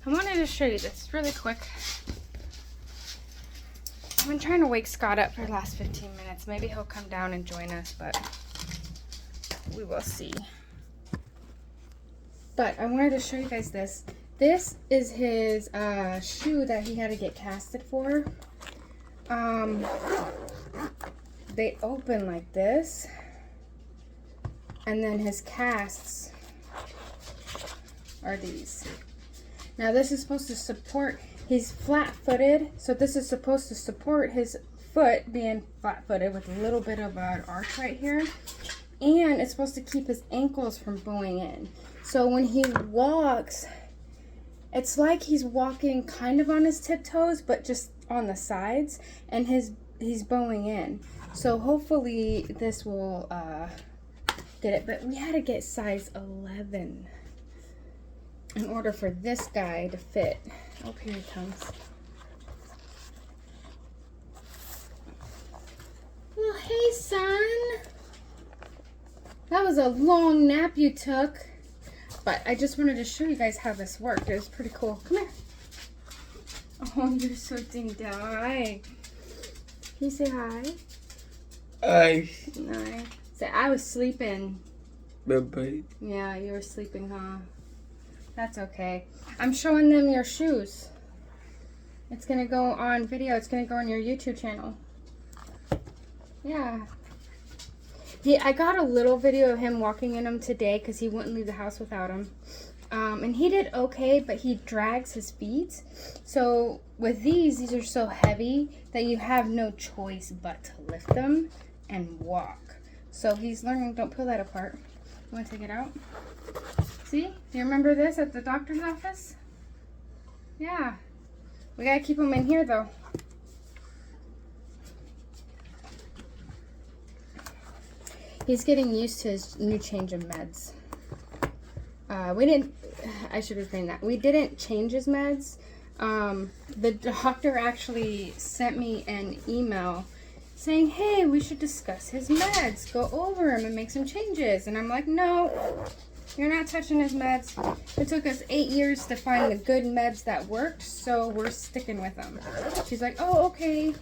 I wanted to show you this really quick. I've been trying to wake Scott up for the last 15 minutes. Maybe he'll come down and join us, but we will see. But I wanted to show you guys this. This is his shoe that he had to get casted for. They open like this. And then his casts are these. Now this is supposed to support, he's flat-footed, so this is supposed to support his foot being flat-footed with a little bit of an arch right here. And it's supposed to keep his ankles from bowing in. So when he walks, it's like he's walking kind of on his tiptoes, but just on the sides, and he's bowing in. So hopefully this will get it, but we had to get size 11 in order for this guy to fit. Oh, here he comes. Well, hey, son. That was a long nap you took. But I just wanted to show you guys how this worked. It was pretty cool. Come here. Oh, you're so dinged out. Hi. Can you say hi? Hi. No. Say, I was sleeping. Bye-bye. Yeah, you were sleeping, huh? That's okay. I'm showing them your shoes. It's going to go on video. It's going to go on your YouTube channel. Yeah. I got a little video of him walking in them today because he wouldn't leave the house without them. And he did okay, but he drags his feet. So with these are so heavy that you have no choice but to lift them and walk. So he's learning, don't pull that apart. You want to take it out? See? Do you remember this at the doctor's office? Yeah. We got to keep them in here though. He's getting used to his new change of meds. I should refrain that. We didn't change his meds. The doctor actually sent me an email saying, hey, we should discuss his meds. Go over him and make some changes. And I'm like, no, you're not touching his meds. It took us 8 years to find the good meds that worked, so we're sticking with them. She's like, oh, okay.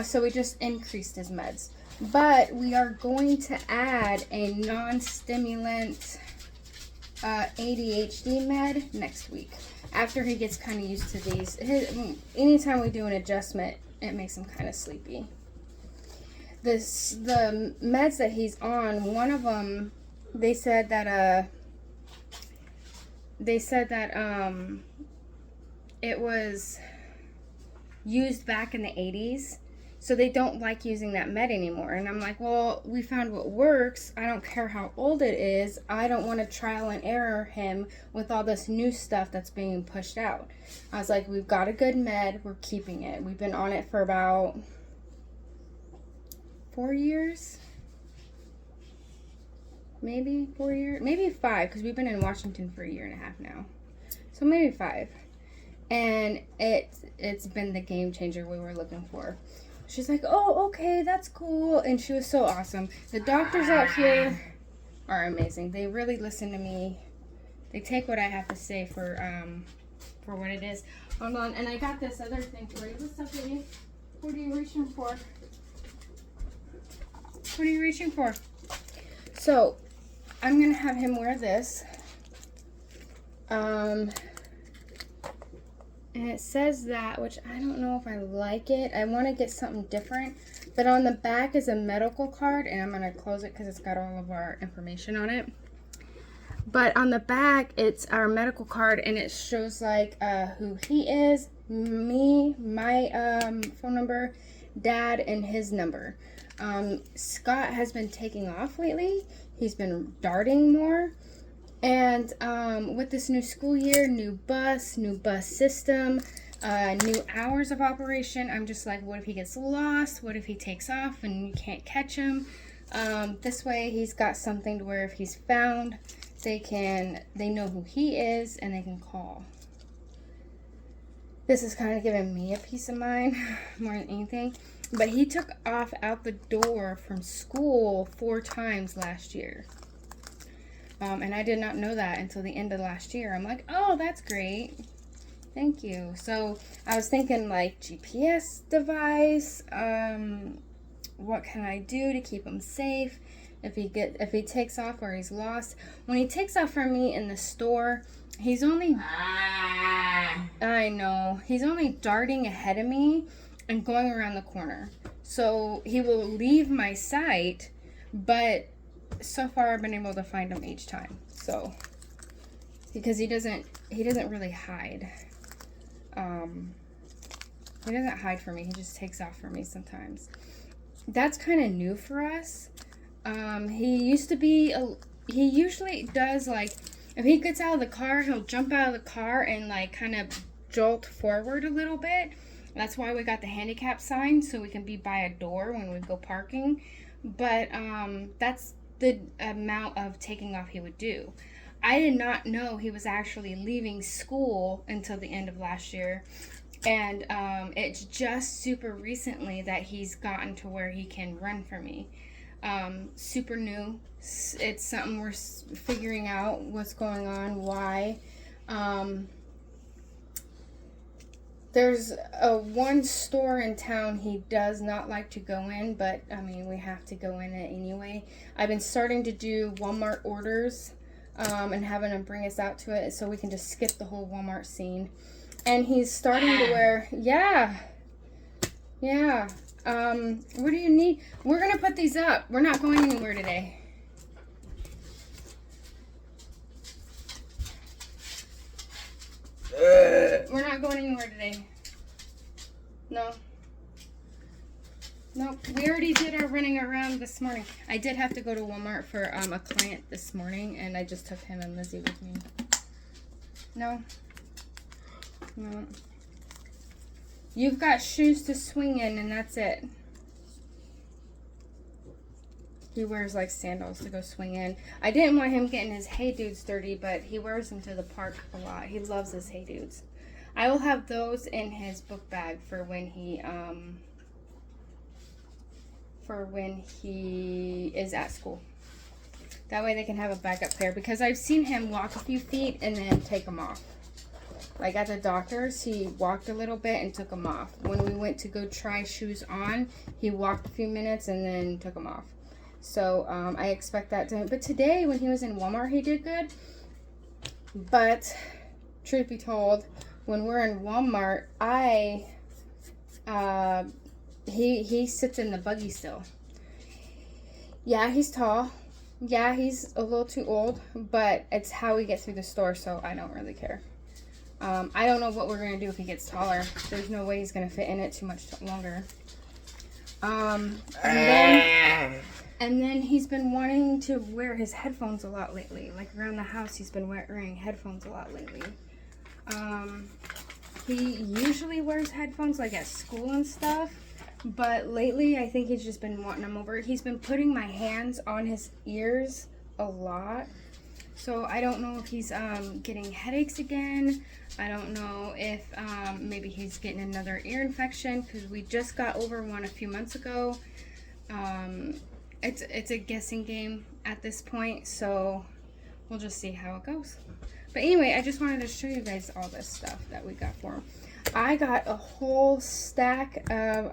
So we just increased his meds. But we are going to add a non-stimulant ADHD med next week. After he gets kind of used to these. Anytime we do an adjustment, it makes him kind of sleepy. The meds that he's on, one of them, they said that it was used back in the 80s. So they don't like using that med anymore. And I'm like, well, we found what works. I don't care how old it is. I don't want to trial and error him with all this new stuff that's being pushed out. I was like, we've got a good med. We're keeping it. We've been on it for about 4 years. Maybe 4 years. Maybe 5, because we've been in Washington for 1.5 years now. So maybe 5. And it's been the game changer we were looking for. She's like, oh, okay, that's cool. And she was so awesome. The doctors out here are amazing. They really listen to me. They take what I have to say for what it is. Hold on. And I got this other thing for you. What's up, baby? What are you reaching for? What are you reaching for? So, I'm going to have him wear this. And it says that, which I don't know if I like it. I want to get something different. But on the back is a medical card. And I'm going to close it because it's got all of our information on it. But on the back, it's our medical card. And it shows like who he is, me, my phone number, Dad, and his number. Scott has been taking off lately. He's been darting more. And with this new school year, new bus system, new hours of operation, I'm just like, what if he gets lost? What if he takes off and you can't catch him? This way he's got something to where if he's found, they know who he is and they can call. This is kind of giving me a peace of mind more than anything. But he took off out the door from school 4 times last year. And I did not know that until the end of last year. I'm like, oh, that's great. Thank you. So I was thinking like GPS device. What can I do to keep him safe? If he takes off or he's lost. When he takes off from me in the store, he's only darting ahead of me and going around the corner. So he will leave my sight, but so far I've been able to find him each time. So because he doesn't really hide. He doesn't hide for me. He just takes off for me sometimes. That's kind of new for us. He usually does, like, if he gets out of the car, he'll jump out of the car and like kind of jolt forward a little bit. That's why we got the handicap sign, so we can be by a door when we go parking. But that's the amount of taking off he would do. I did not know he was actually leaving school until the end of last year. And it's just super recently that he's gotten to where he can run for me. Super new. It's something we're figuring out what's going on, why. There's one store in town he does not like to go in, but I mean, we have to go in it anyway. I've been starting to do Walmart orders and having him bring us out to it so we can just skip the whole Walmart scene. And he's starting to wear, yeah. What do you need? We're going to put these up. We're not going anywhere today. We're not going anywhere today. No. Nope. We already did our running around this morning. I did have to go to Walmart for a client this morning, and I just took him and Lizzie with me. No. No. You've got shoes to swing in, and that's it. He wears like sandals to go swing in. I didn't want him getting his Hey Dudes dirty, but he wears them to the park a lot. He loves his Hey Dudes. I will have those in his book bag for when he is at school. That way they can have a backup pair, because I've seen him walk a few feet and then take them off. Like at the doctor's, he walked a little bit and took them off. When we went to go try shoes on, he walked a few minutes and then took them off. So I expect that to him. But today, when he was in Walmart, he did good. But truth be told, when we're in Walmart, he sits in the buggy still. Yeah, he's tall. Yeah, he's a little too old, but it's how we get through the store, so I don't really care. I don't know what we're going to do if he gets taller. There's no way he's going to fit in it too much longer. And then he's been wanting to wear his headphones a lot lately. Like around the house, he's been wearing headphones a lot lately. He usually wears headphones like at school and stuff. But lately, I think he's just been wanting them over. He's been putting my hands on his ears a lot. So I don't know if he's getting headaches again. I don't know if maybe he's getting another ear infection, because we just got over one a few months ago. It's a guessing game at this point, so we'll just see how it goes. But anyway, I just wanted to show you guys all this stuff that we got for him. I got a whole stack of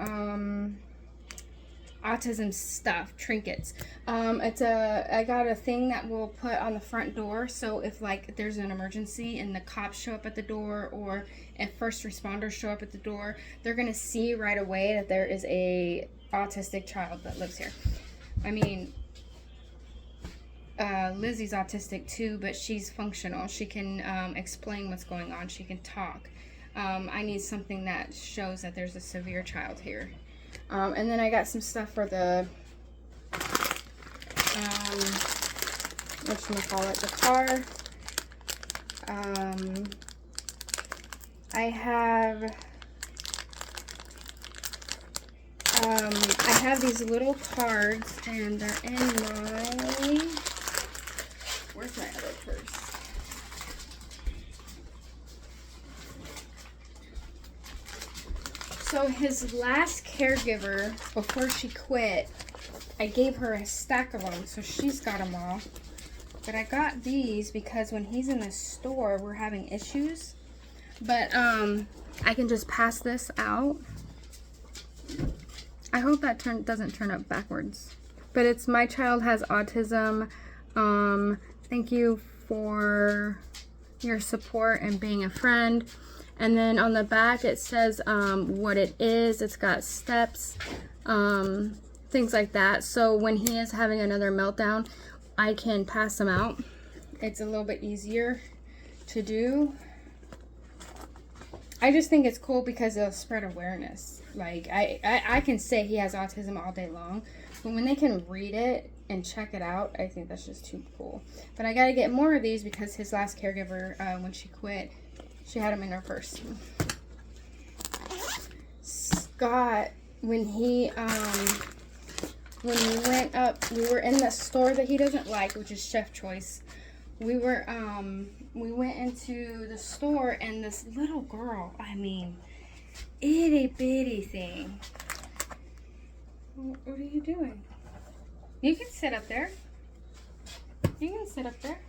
autism stuff, trinkets. I got a thing that we'll put on the front door, so if like there's an emergency and the cops show up at the door, or if first responders show up at the door, they're gonna see right away that there is a autistic child that lives here. I mean, Lizzie's autistic too, but she's functional. She can explain what's going on. She can talk. I need something that shows that there's a severe child here. And then I got some stuff for the, the car. I have these little cards, and they're in my, where's my other purse? So his last caregiver, before she quit, I gave her a stack of them, so she's got them all. But I got these because when he's in the store, we're having issues. But I can just pass this out. I hope that doesn't turn up backwards. But it's my child has autism. Thank you for your support and being a friend. And then on the back it says what it is. It's got steps, things like that. So when he is having another meltdown, I can pass them out. It's a little bit easier to do. I just think it's cool because it'll spread awareness. Like, I can say he has autism all day long, but when they can read it and check it out, I think that's just too cool. But I gotta get more of these because his last caregiver, when she quit, she had him in her purse. Scott, when he went up, we were in the store that he doesn't like, which is Chef Choice. We went into the store and this little girl, I mean, itty bitty thing. What are you doing? You can sit up there. You can sit up there.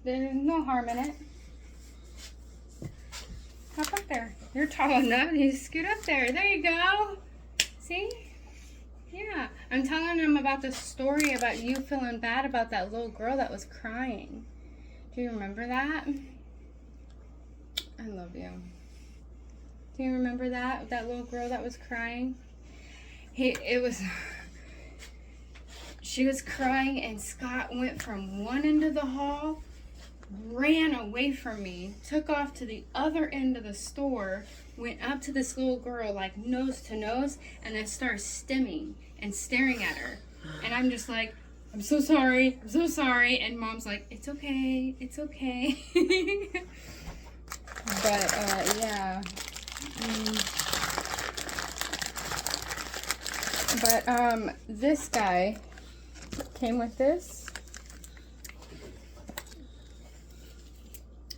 There's no harm in it. Hop up there. You're tall enough. You scoot up there. There you go. See? Yeah. I'm telling him about the story about you feeling bad about that little girl that was crying. Do you remember that? I love you. Do you remember that? That little girl that was crying? She was crying and Scott went from one end of the hall, ran away from me, took off to the other end of the store, went up to this little girl like nose to nose, and then started stimming and staring at her. And I'm just like, I'm so sorry, I'm so sorry. And Mom's like, it's okay, it's okay. But, yeah. But, this guy came with this.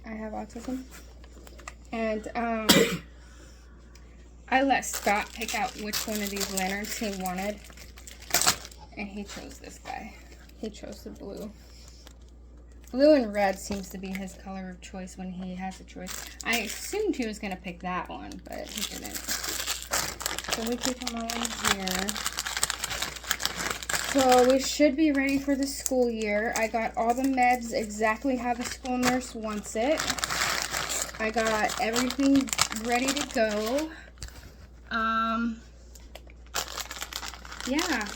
I have autism. And, I let Scott pick out which one of these lanterns he wanted. And he chose this guy. He chose the blue. Blue and red seems to be his color of choice when he has a choice. I assumed he was going to pick that one, but he didn't. So we keep them all in here. So we should be ready for the school year. I got all the meds exactly how the school nurse wants it. I got everything ready to go. Yeah.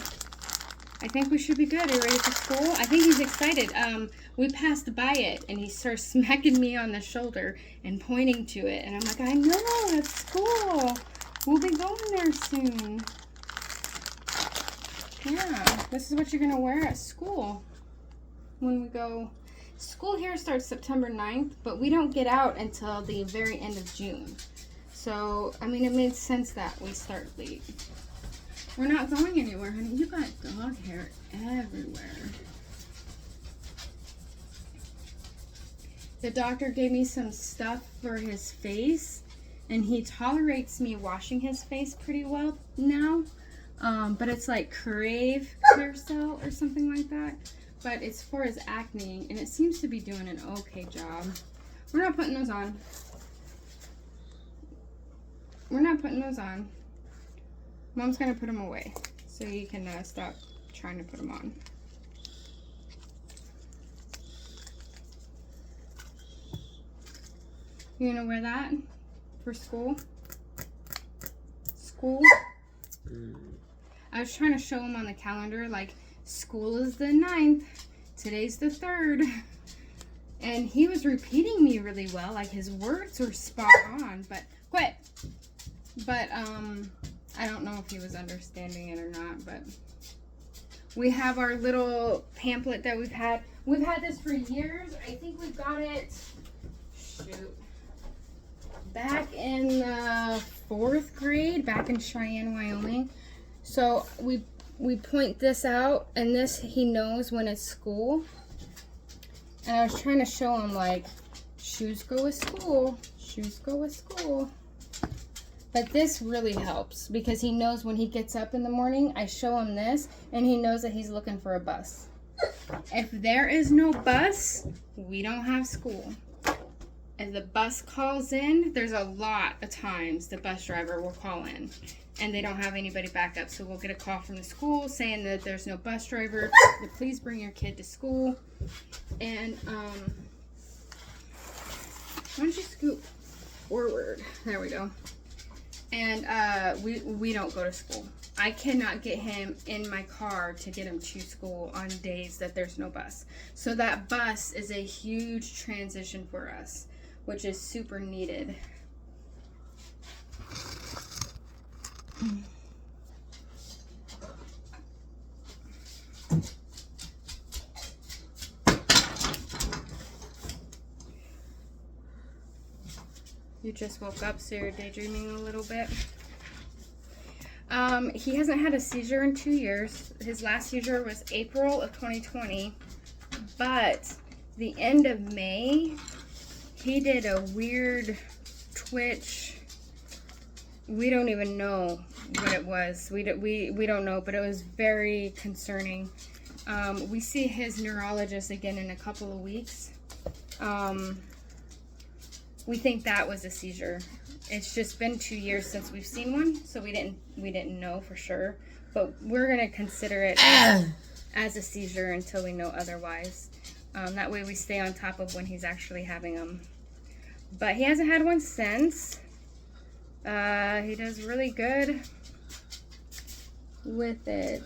I think we should be good. Are you ready for school? I think he's excited. We passed by it, and he starts smacking me on the shoulder and pointing to it. And I'm like, I know, that's school. We'll be going there soon. Yeah, this is what you're going to wear at school when we go. School here starts September 9th, but we don't get out until the very end of June. So, I mean, it made sense that we start late. We're not going anywhere, honey. You got dog hair everywhere. The doctor gave me some stuff for his face, and he tolerates me washing his face pretty well now. But it's like Crave Clear or something like that. But it's for his acne, and it seems to be doing an okay job. We're not putting those on. We're not putting those on. Mom's gonna put them away so you can stop trying to put them on. You gonna wear that for school? School? I was trying to show him on the calendar, like, school is the 9th, today's the 3rd. And he was repeating me really well, like his words were spot on, but quit. But, I don't know if he was understanding it or not, but we have our little pamphlet that we've had. We've had this for years. I think we got it, back in the 4th grade, back in Cheyenne, Wyoming. So we point this out, and this, he knows when it's school. And I was trying to show him, like, shoes go with school, shoes go with school. But this really helps because he knows when he gets up in the morning, I show him this, and he knows that he's looking for a bus. If there is no bus, we don't have school. If the bus calls in, there's a lot of times the bus driver will call in, and they don't have anybody back up. So we'll get a call from the school saying that there's no bus driver. Please bring your kid to school. And, why don't you scoot forward? There we go. And we don't go to school. I cannot get him in my car to get him to school on days that there's no bus. So that bus is a huge transition for us, which is super needed. You just woke up, so you're daydreaming a little bit. He hasn't had a seizure in 2 years. His last seizure was April of 2020, but the end of May, he did a weird twitch. We don't even know what it was. We don't know, but it was very concerning. We see his neurologist again in a couple of weeks. We think that was a seizure. It's just been 2 years since we've seen one, so we didn't know for sure. But we're gonna consider it as a seizure until we know otherwise. That way we stay on top of when he's actually having them. But he hasn't had one since. He does really good with it.